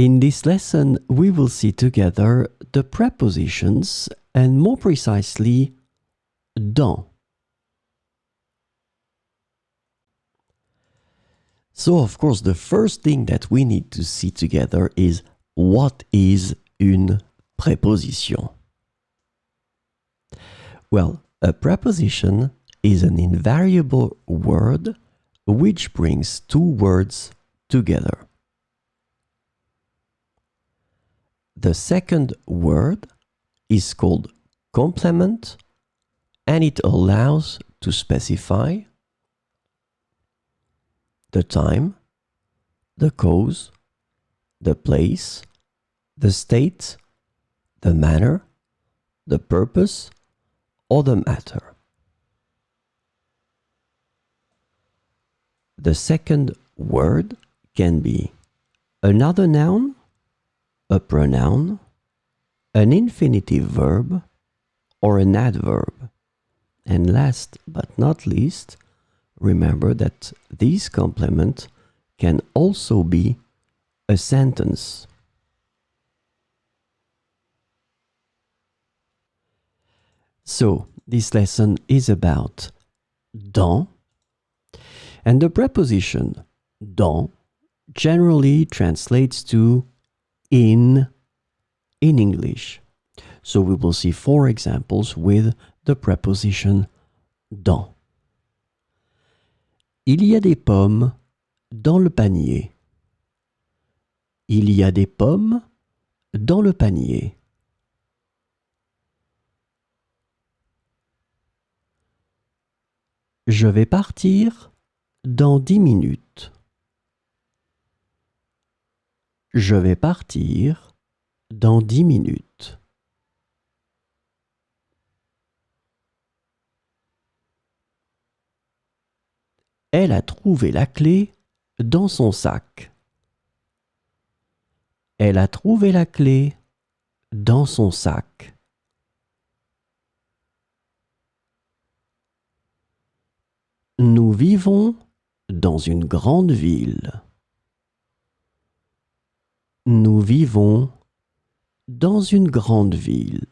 In this lesson, we will see together the prepositions and more precisely, dans. So, of course, the first thing that we need to see together is what is une préposition? Well, a preposition is an invariable word which brings two words together. The second word is called complement, and it allows to specify the time, the cause, the place, the state, the manner, the purpose, or the matter. The second word can be another noun, a pronoun, an infinitive verb, or an adverb. And last but not least, remember that this complement can also be a sentence. So, this lesson is about dans, and the preposition dans generally translates to in English. So we will see 4 examples with the preposition dans. Il y a des pommes dans le panier. Il y a des pommes dans le panier. Je vais partir dans 10 minutes. Je vais partir dans 10 minutes. Elle a trouvé la clé dans son sac. Elle a trouvé la clé dans son sac. Nous vivons dans une grande ville. Nous vivons dans une grande ville.